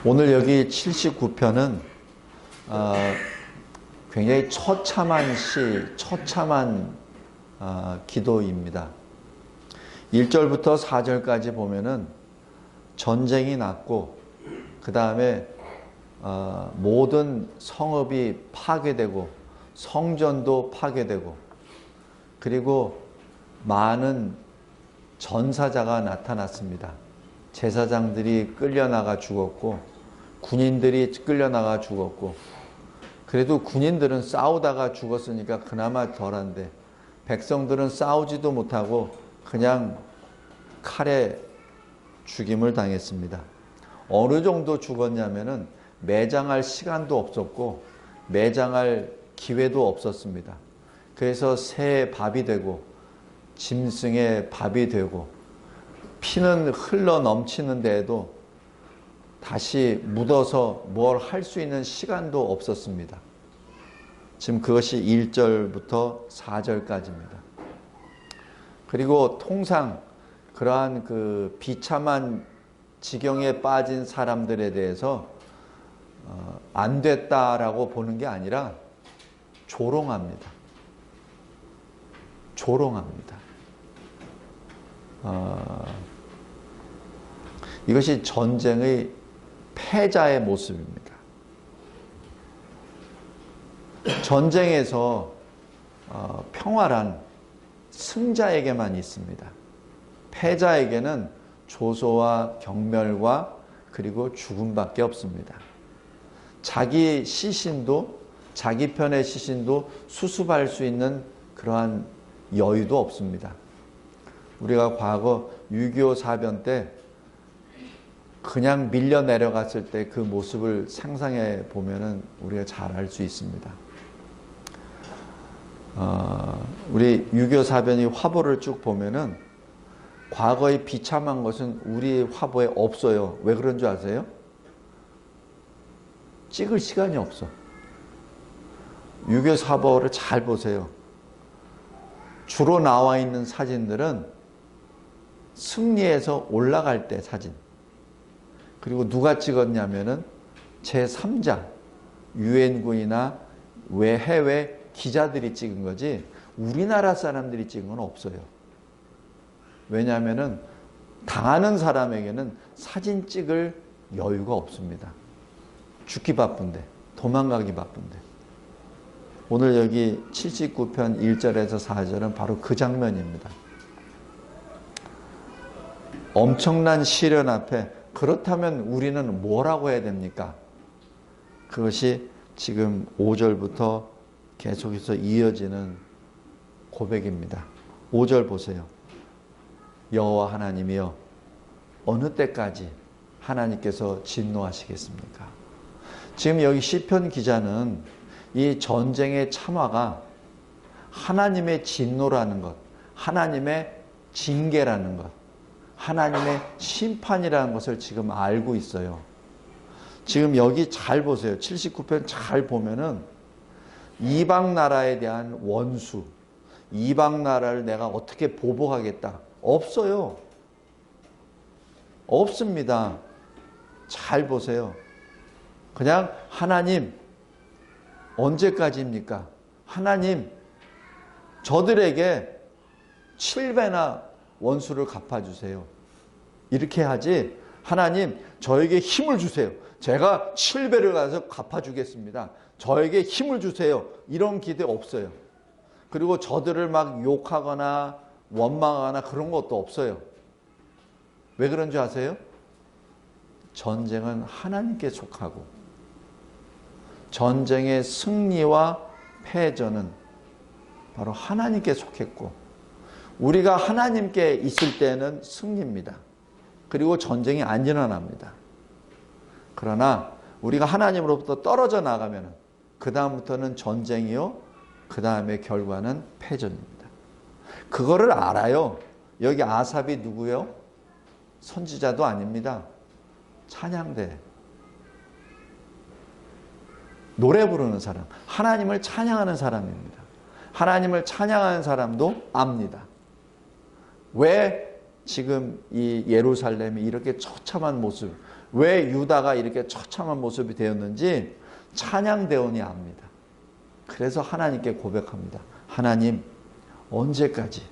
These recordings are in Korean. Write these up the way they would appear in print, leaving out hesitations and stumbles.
오늘 여기 79편은 굉장히 처참한 처참한 기도입니다. 1절부터 4절까지 보면은 전쟁이 났고 그 다음에 모든 성읍이 파괴되고 성전도 파괴되고 그리고 많은 전사자가 나타났습니다. 제사장들이 끌려나가 죽었고 군인들이 끌려나가 죽었고, 그래도 군인들은 싸우다가 죽었으니까 그나마 덜한데 백성들은 싸우지도 못하고 그냥 칼에 죽임을 당했습니다. 어느 정도 죽었냐면은 매장할 시간도 없었고 매장할 기회도 없었습니다. 그래서 새의 밥이 되고 짐승의 밥이 되고 피는 흘러 넘치는데도 다시 묻어서 뭘 할 수 있는 시간도 없었습니다. 지금 그것이 1절부터 4절까지입니다. 그리고 통상 그러한 그 비참한 지경에 빠진 사람들에 대해서 안 됐다라고 보는 게 아니라 조롱합니다. 조롱합니다. 이것이 전쟁의 패자의 모습입니다. 전쟁에서 평화란 승자에게만 있습니다. 패자에게는 조소와 경멸과 그리고 죽음밖에 없습니다. 자기 시신도 자기 편의 시신도 수습할 수 있는 그러한 여유도 없습니다. 우리가 과거 6.25 사변 때 그냥 밀려 내려갔을 때 그 모습을 상상해 보면은 우리가 잘 알 수 있습니다. 우리 6.25 사변이 화보를 쭉 보면은 과거의 비참한 것은 우리 화보에 없어요. 왜 그런 줄 아세요? 찍을 시간이 없어. 6.25 사보를 잘 보세요. 주로 나와 있는 사진들은 승리해서 올라갈 때 사진. 그리고 누가 찍었냐면은 제3자, 유엔군이나 해외 기자들이 찍은 거지 우리나라 사람들이 찍은 건 없어요. 왜냐하면은 당하는 사람에게는 사진 찍을 여유가 없습니다. 죽기 바쁜데, 도망가기 바쁜데. 오늘 여기 79편 1절에서 4절은 바로 그 장면입니다. 엄청난 시련 앞에 그렇다면 우리는 뭐라고 해야 됩니까? 그것이 지금 5절부터 계속해서 이어지는 고백입니다. 5절 보세요. 여호와 하나님이여 어느 때까지 하나님께서 진노하시겠습니까? 지금 여기 시편 기자는 이 전쟁의 참화가 하나님의 진노라는 것, 하나님의 징계라는 것, 하나님의 심판이라는 것을 지금 알고 있어요. 지금 여기 잘 보세요. 79편 잘 보면은 이방 나라에 대한 원수, 이방 나라를 내가 어떻게 보복하겠다. 없어요. 없습니다. 잘 보세요. 그냥 하나님 언제까지입니까? 하나님 저들에게 7배나 원수를 갚아주세요. 이렇게 하지 하나님 저에게 힘을 주세요. 제가 7배를 가서 갚아주겠습니다. 저에게 힘을 주세요. 이런 기대 없어요. 그리고 저들을 막 욕하거나 원망하거나 그런 것도 없어요. 왜 그런 줄 아세요? 전쟁은 하나님께 속하고 전쟁의 승리와 패전은 바로 하나님께 속했고 우리가 하나님께 있을 때는 승리입니다. 그리고 전쟁이 안 일어납니다. 그러나 우리가 하나님으로부터 떨어져 나가면 그 다음부터는 전쟁이요. 그 다음에 결과는 패전입니다. 그거를 알아요. 여기 아삽이 누구요? 선지자도 아닙니다. 찬양대. 노래 부르는 사람. 하나님을 찬양하는 사람입니다. 하나님을 찬양하는 사람도 압니다. 왜 지금 이 예루살렘이 이렇게 처참한 모습, 왜 유다가 이렇게 처참한 모습이 되었는지 찬양대원이 압니다. 그래서 하나님께 고백합니다. 하나님, 언제까지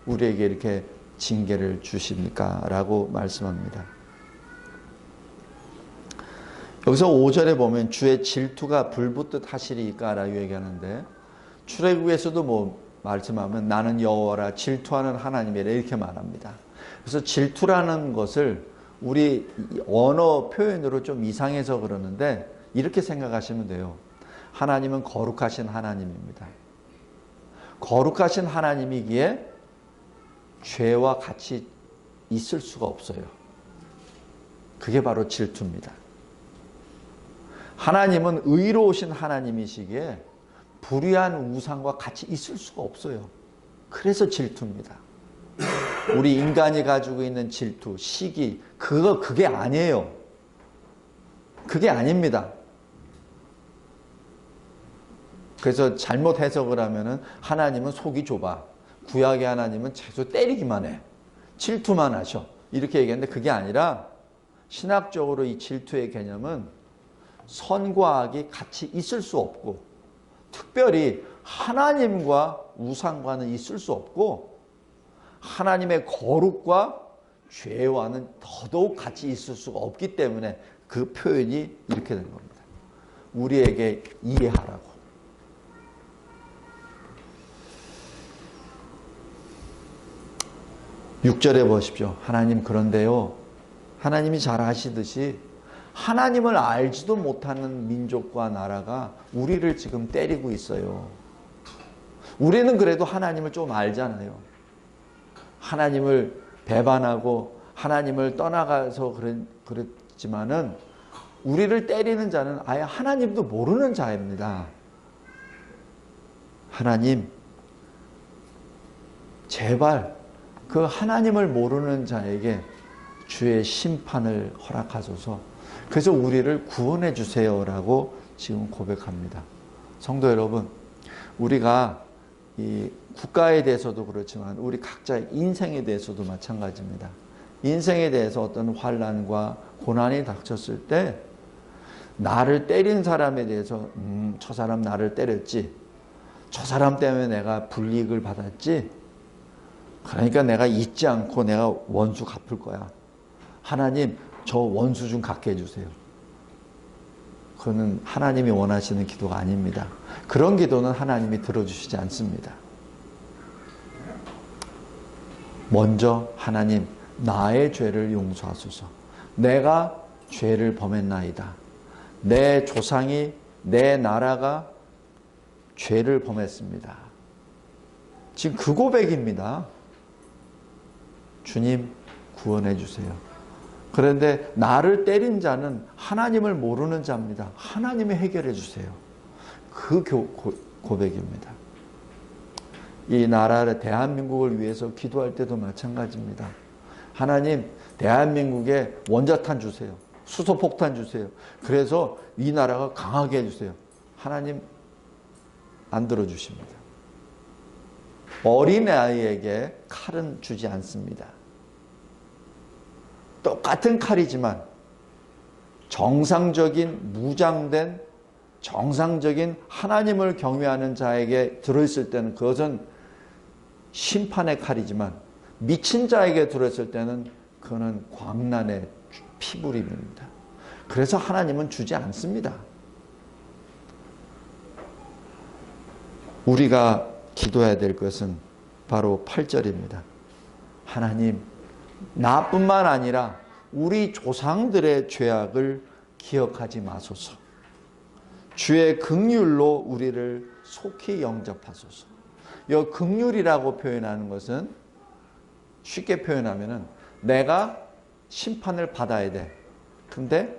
우리에게 이렇게 징계를 주십니까? 라고 말씀합니다. 여기서 5절에 보면 주의 질투가 불붙듯 하시리까? 라고 얘기하는데, 출애굽에서도 말씀하면 나는 여호와라 질투하는 하나님이라 이렇게 말합니다. 그래서 질투라는 것을 우리 언어 표현으로 좀 이상해서 그러는데 이렇게 생각하시면 돼요. 하나님은 거룩하신 하나님입니다. 거룩하신 하나님이기에 죄와 같이 있을 수가 없어요. 그게 바로 질투입니다. 하나님은 의로우신 하나님이시기에 불의한 우상과 같이 있을 수가 없어요. 그래서 질투입니다. 우리 인간이 가지고 있는 질투, 시기, 그게 아니에요. 그게 아닙니다. 그래서 잘못 해석을 하면은 하나님은 속이 좁아. 구약의 하나님은 최소 때리기만 해. 질투만 하셔. 이렇게 얘기했는데 그게 아니라 신학적으로 이 질투의 개념은 선과 악이 같이 있을 수 없고 특별히 하나님과 우상과는 있을 수 없고 하나님의 거룩과 죄와는 더더욱 같이 있을 수가 없기 때문에 그 표현이 이렇게 된 겁니다. 우리에게 이해하라고. (6절에) 보십시오. 하나님 그런데요. 하나님이 잘 아시듯이 하나님을 알지도 못하는 민족과 나라가 우리를 지금 때리고 있어요. 우리는 그래도 하나님을 좀 알잖아요. 하나님을 배반하고 하나님을 떠나가서 그랬지만은 우리를 때리는 자는 아예 하나님도 모르는 자입니다. 하나님, 제발 그 하나님을 모르는 자에게 주의 심판을 허락하소서. 그래서 우리를 구원해 주세요라고 지금 고백합니다. 성도 여러분, 우리가 이 국가에 대해서도 그렇지만 우리 각자의 인생에 대해서도 마찬가지입니다. 인생에 대해서 어떤 환난과 고난이 닥쳤을 때 나를 때린 사람에 대해서 저 사람 나를 때렸지, 저 사람 때문에 내가 불이익을 받았지, 그러니까 내가 잊지 않고 내가 원수 갚을 거야. 하나님, 저 원수 좀 갚게 해주세요. 그거는 하나님이 원하시는 기도가 아닙니다. 그런 기도는 하나님이 들어주시지 않습니다. 먼저 하나님, 나의 죄를 용서하소서. 내가 죄를 범했나이다. 내 조상이, 내 나라가 죄를 범했습니다. 지금 그 고백입니다. 주님, 구원해 주세요. 그런데 나를 때린 자는 하나님을 모르는 자입니다. 하나님이 해결해 주세요. 그 고백입니다. 이 나라를, 대한민국을 위해서 기도할 때도 마찬가지입니다. 하나님, 대한민국에 원자탄 주세요. 수소폭탄 주세요. 그래서 이 나라가 강하게 해주세요. 하나님 안 들어주십니다. 어린아이에게 칼은 주지 않습니다. 똑같은 칼이지만 정상적인 무장된 정상적인 하나님을 경외하는 자에게 들어있을 때는 그것은 심판의 칼이지만 미친 자에게 들어있을 때는 그거는 광란의 피부림입니다. 그래서 하나님은 주지 않습니다. 우리가 기도해야 될 것은 바로 8절입니다. 하나님, 나뿐만 아니라 우리 조상들의 죄악을 기억하지 마소서. 주의 긍휼로 우리를 속히 영접하소서. 이 긍휼이라고 표현하는 것은 쉽게 표현하면은 내가 심판을 받아야 돼. 근데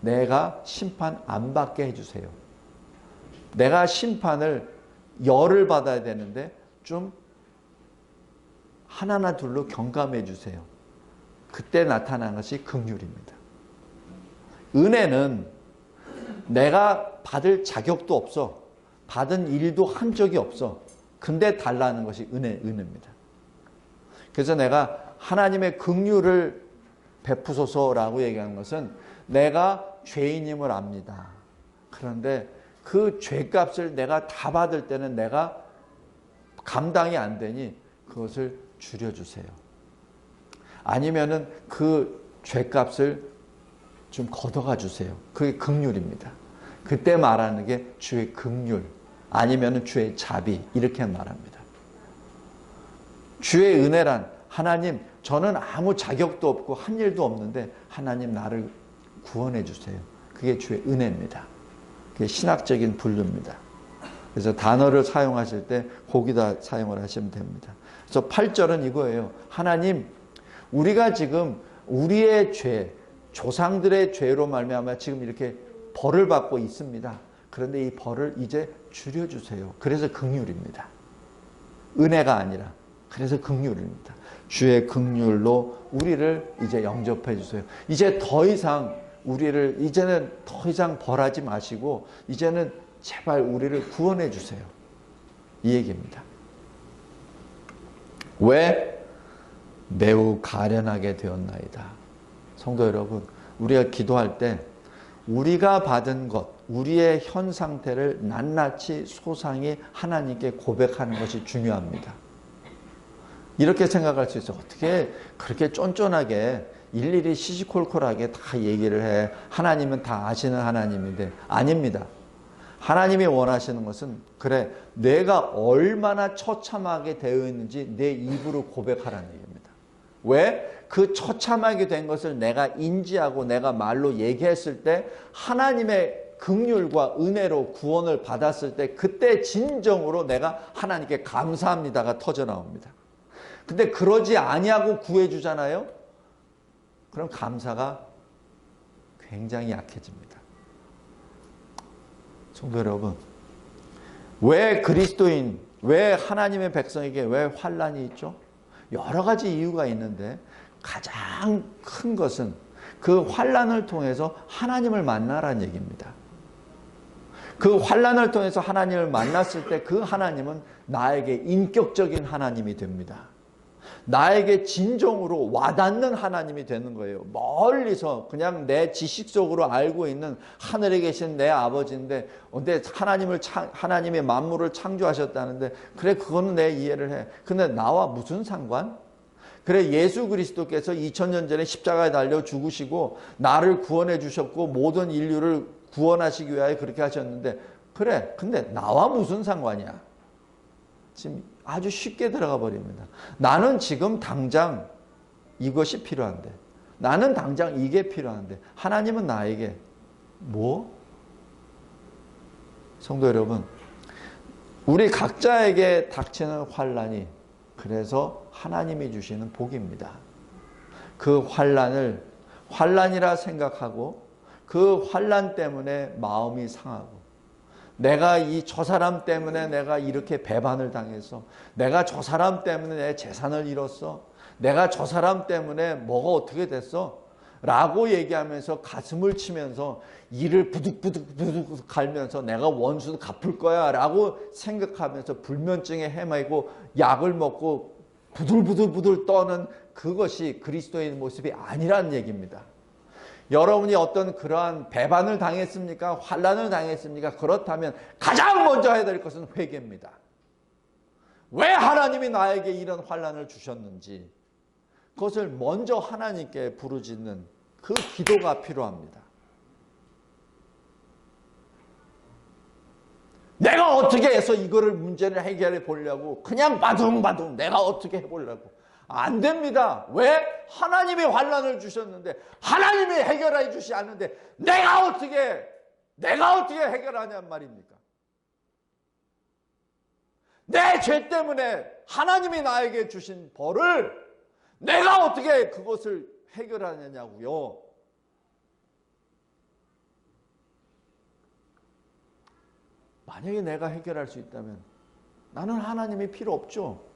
내가 심판 안 받게 해주세요. 내가 심판을 열을 받아야 되는데 좀 하나나 둘로 경감해 주세요. 그때 나타난 것이 긍휼입니다. 은혜는 내가 받을 자격도 없어. 받은 일도 한 적이 없어. 근데 달라는 것이 은혜입니다. 그래서 내가 하나님의 긍휼을 베푸소서라고 얘기하는 것은 내가 죄인임을 압니다. 그런데 그 죄값을 내가 다 받을 때는 내가 감당이 안 되니 그것을 줄여주세요. 아니면은 그 죄값을 좀 걷어가 주세요. 그게 긍휼입니다. 그때 말하는 게 주의 긍휼, 아니면은 주의 자비, 이렇게 말합니다. 주의 은혜란, 하나님, 저는 아무 자격도 없고 한 일도 없는데 하나님 나를 구원해 주세요. 그게 주의 은혜입니다. 그게 신학적인 분류입니다. 그래서 단어를 사용하실 때 거기다 사용을 하시면 됩니다. 그래서 8절은 이거예요. 하나님, 우리가 지금 우리의 죄, 조상들의 죄로 말미암아 지금 이렇게 벌을 받고 있습니다. 그런데 이 벌을 이제 줄여주세요. 그래서 긍휼입니다. 은혜가 아니라 그래서 긍휼입니다. 주의 긍휼로 우리를 이제 영접해 주세요. 이제 더 이상 우리를 이제는 더 이상 벌하지 마시고 이제는 제발 우리를 구원해 주세요. 이 얘기입니다. 왜? 매우 가련하게 되었나이다. 성도 여러분, 우리가 기도할 때 우리가 받은 것, 우리의 현 상태를 낱낱이 소상히 하나님께 고백하는 것이 중요합니다. 이렇게 생각할 수 있어요. 어떻게 그렇게 쫀쫀하게 일일이 시시콜콜하게 다 얘기를 해. 하나님은 다 아시는 하나님인데. 아닙니다. 하나님이 원하시는 것은 그래, 내가 얼마나 처참하게 되어 있는지 내 입으로 고백하라는 얘기입니다. 왜? 그 처참하게 된 것을 내가 인지하고 내가 말로 얘기했을 때 하나님의 긍휼과 은혜로 구원을 받았을 때 그때 진정으로 내가 하나님께 감사합니다가 터져 나옵니다. 근데 그러지 아니하고 구해주잖아요. 그럼 감사가 굉장히 약해집니다. 성도 여러분, 왜 그리스도인, 왜 하나님의 백성에게 왜 환난이 있죠? 여러 가지 이유가 있는데 가장 큰 것은 그 환난을 통해서 하나님을 만나라는 얘기입니다. 그 환난을 통해서 하나님을 만났을 때 그 하나님은 나에게 인격적인 하나님이 됩니다. 나에게 진정으로 와닿는 하나님이 되는 거예요. 멀리서 그냥 내 지식 속으로 알고 있는 하늘에 계신 내 아버지인데 근데 하나님이 만물을 창조하셨다는데 그래, 그거는 내 이해를 해. 근데 나와 무슨 상관? 그래, 예수 그리스도께서 2000년 전에 십자가에 달려 죽으시고 나를 구원해 주셨고 모든 인류를 구원하시기 위하여 그렇게 하셨는데 그래, 근데 나와 무슨 상관이야? 지금 아주 쉽게 들어가 버립니다. 나는 지금 당장 이것이 필요한데, 나는 당장 이게 필요한데 하나님은 나에게 뭐? 성도 여러분, 우리 각자에게 닥치는 환난이 그래서 하나님이 주시는 복입니다. 그 환난을 환난이라 생각하고 그 환난 때문에 마음이 상하고 내가 저 사람 때문에 내가 이렇게 배반을 당해서, 내가 저 사람 때문에 내 재산을 잃었어, 내가 저 사람 때문에 뭐가 어떻게 됐어 라고 얘기하면서 가슴을 치면서 이를 부득부득 갈면서 내가 원수 갚을 거야 라고 생각하면서 불면증에 헤매고 약을 먹고 부들부들 떠는 그것이 그리스도의 모습이 아니라는 얘기입니다. 여러분이 어떤 그러한 배반을 당했습니까? 환난을 당했습니까? 그렇다면 가장 먼저 해야 될 것은 회개입니다. 왜 하나님이 나에게 이런 환난을 주셨는지 그것을 먼저 하나님께 부르짖는 그 기도가 필요합니다. 내가 어떻게 해서 이거를 문제를 해결해 보려고 그냥 바둥바둥 내가 어떻게 해보려고 안 됩니다. 왜? 하나님이 환난을 주셨는데 하나님이 해결해 주시 않는데 내가 어떻게 해결하냔 말입니까? 내 죄 때문에 하나님이 나에게 주신 벌을 내가 어떻게 그것을 해결하느냐고요. 만약에 내가 해결할 수 있다면 나는 하나님이 필요 없죠.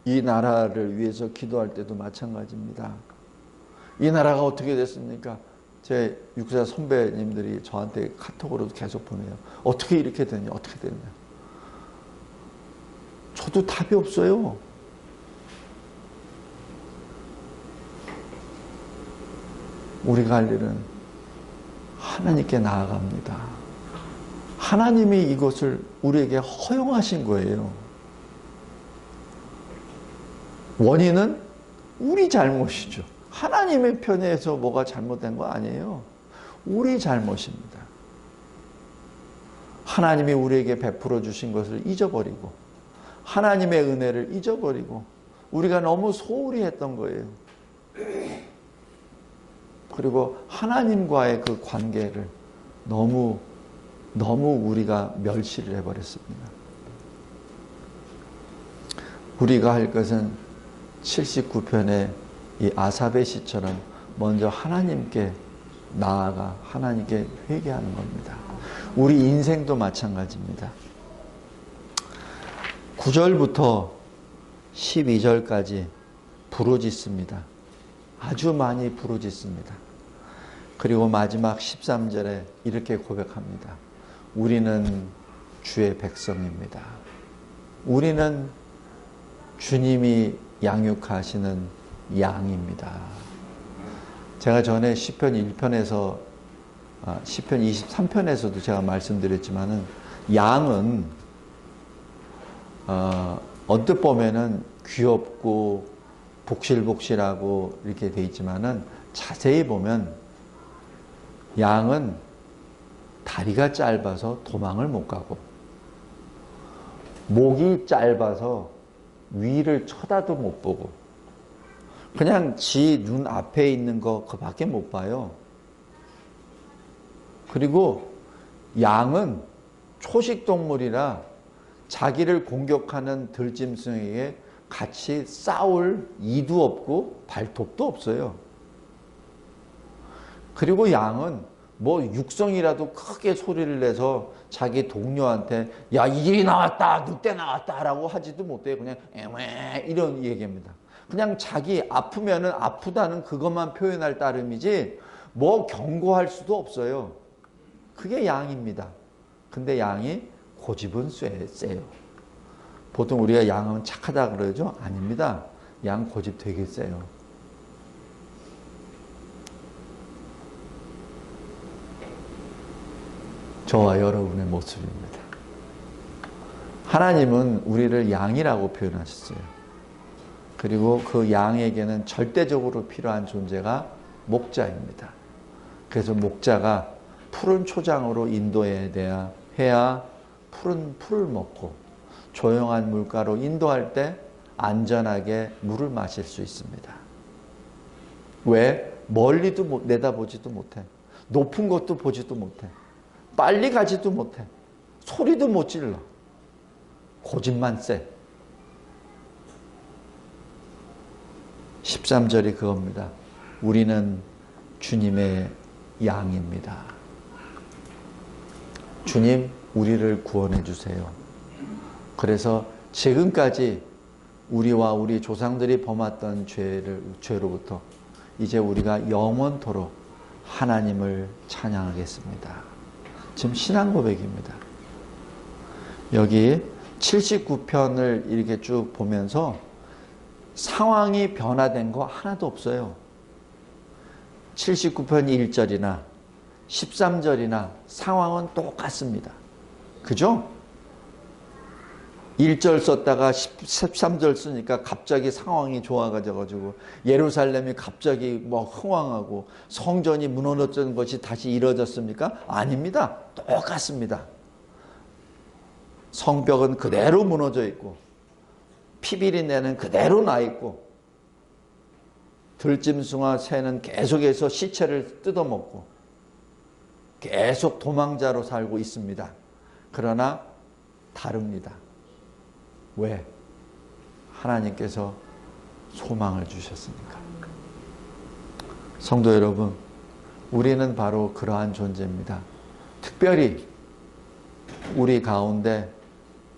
이 나라를 위해서 기도할 때도 마찬가지입니다. 이 나라가 어떻게 됐습니까? 제 육사 선배님들이 저한테 카톡으로도 계속 보내요. 어떻게 이렇게 됐냐, 어떻게 됐냐. 저도 답이 없어요. 우리가 할 일은 하나님께 나아갑니다. 하나님이 이것을 우리에게 허용하신 거예요. 원인은 우리 잘못이죠. 하나님의 편에서 뭐가 잘못된 거 아니에요. 우리 잘못입니다. 하나님이 우리에게 베풀어 주신 것을 잊어버리고 하나님의 은혜를 잊어버리고 우리가 너무 소홀히 했던 거예요. 그리고 하나님과의 그 관계를 너무 우리가 멸시를 해버렸습니다. 우리가 할 것은 79편의 이 아삽의 시처럼 먼저 하나님께 나아가 하나님께 회개하는 겁니다. 우리 인생도 마찬가지입니다. 9절부터 12절까지 부르짖습니다. 아주 많이 부르짖습니다. 그리고 마지막 13절에 이렇게 고백합니다. 우리는 주의 백성입니다. 우리는 주님이 양육하시는 양입니다. 제가 전에 시편 1편에서 시편 23편에서도 제가 말씀드렸지만은 양은 언뜻 보면은 귀엽고 복실복실하고 이렇게 돼 있지만은 자세히 보면 양은 다리가 짧아서 도망을 못 가고 목이 짧아서 위를 쳐다도 못 보고 그냥 지 눈 앞에 있는 거 그밖에 못 봐요. 그리고 양은 초식동물이라 자기를 공격하는 들짐승에게 같이 싸울 이도 없고 발톱도 없어요. 그리고 양은 뭐 육성이라도 크게 소리를 내서 자기 동료한테 야 이리 나왔다 늑대 나왔다 라고 하지도 못해요. 그냥 에메 이런 얘기입니다. 그냥 자기 아프면은 아프다는 그것만 표현할 따름이지 뭐 경고할 수도 없어요. 그게 양입니다. 근데 양이 고집은 세요. 보통 우리가 양은 착하다 그러죠? 아닙니다. 양 고집 되게 세요. 저와 여러분의 모습입니다. 하나님은 우리를 양이라고 표현하셨어요. 그리고 그 양에게는 절대적으로 필요한 존재가 목자입니다. 그래서 목자가 푸른 초장으로 인도해야 푸른 풀을 먹고 조용한 물가로 인도할 때 안전하게 물을 마실 수 있습니다. 왜? 멀리도 내다보지도 못해. 높은 것도 보지도 못해. 빨리 가지도 못해. 소리도 못 질러. 고집만 세. 13절이 그겁니다. 우리는 주님의 양입니다. 주님, 우리를 구원해 주세요. 그래서 지금까지 우리와 우리 조상들이 범했던 죄로부터 이제 우리가 영원토록 하나님을 찬양하겠습니다. 지금 신앙 고백입니다. 여기 79편을 이렇게 쭉 보면서 상황이 변화된 거 하나도 없어요. 79편 1절이나 13절이나 상황은 똑같습니다. 그죠? 1절 썼다가 13절 쓰니까 갑자기 상황이 좋아가지고 예루살렘이 갑자기 뭐 흥왕하고 성전이 무너졌던 것이 다시 이루어졌습니까? 아닙니다. 똑같습니다. 성벽은 그대로 무너져 있고 피비린내는 그대로 나 있고 들짐승과 새는 계속해서 시체를 뜯어먹고 계속 도망자로 살고 있습니다. 그러나 다릅니다. 왜? 하나님께서 소망을 주셨으니까. 성도 여러분, 우리는 바로 그러한 존재입니다. 특별히 우리 가운데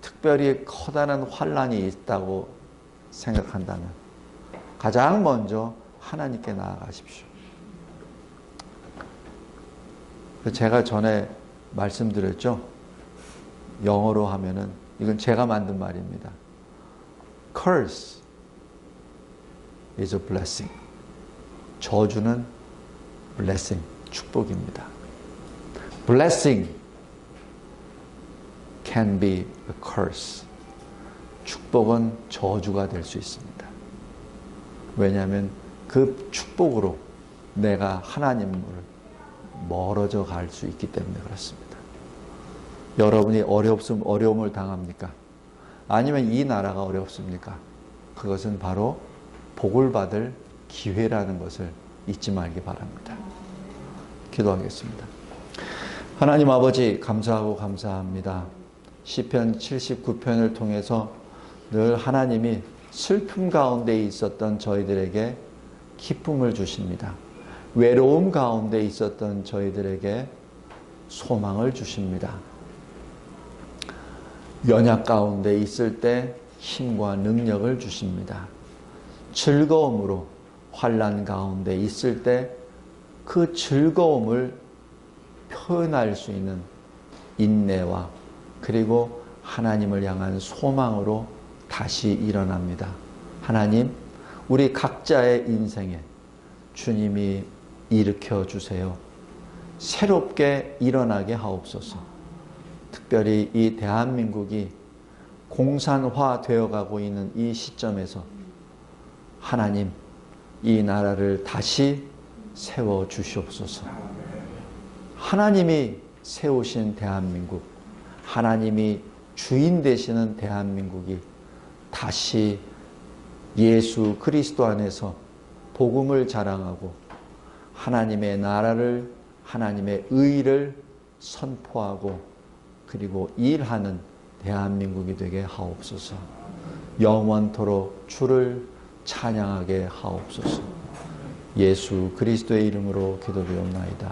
특별히 커다란 환난이 있다고 생각한다면 가장 먼저 하나님께 나아가십시오. 제가 전에 말씀드렸죠. 영어로 하면은 이건 제가 만든 말입니다. curse is a blessing. 저주는 blessing, 축복입니다. blessing can be a curse. 축복은 저주가 될 수 있습니다. 왜냐하면 그 축복으로 내가 하나님을 멀어져 갈 수 있기 때문에 그렇습니다. 여러분이 어려움을 당합니까? 아니면 이 나라가 어렵습니까? 그것은 바로 복을 받을 기회라는 것을 잊지 말기 바랍니다. 기도하겠습니다. 하나님 아버지, 감사하고 감사합니다. 시편 79편을 통해서 늘 하나님이 슬픔 가운데 있었던 저희들에게 기쁨을 주십니다. 외로움 가운데 있었던 저희들에게 소망을 주십니다. 연약 가운데 있을 때 힘과 능력을 주십니다. 즐거움으로 환난 가운데 있을 때 그 즐거움을 표현할 수 있는 인내와 그리고 하나님을 향한 소망으로 다시 일어납니다. 하나님, 우리 각자의 인생에 주님이 일으켜 주세요. 새롭게 일어나게 하옵소서. 특별히 이 대한민국이 공산화 되어가고 있는 이 시점에서 하나님, 이 나라를 다시 세워 주시옵소서. 하나님이 세우신 대한민국, 하나님이 주인 되시는 대한민국이 다시 예수 그리스도 안에서 복음을 자랑하고 하나님의 나라를, 하나님의 의를 선포하고 그리고 일하는 대한민국이 되게 하옵소서. 영원토록 주를 찬양하게 하옵소서. 예수 그리스도의 이름으로 기도드리옵나이다.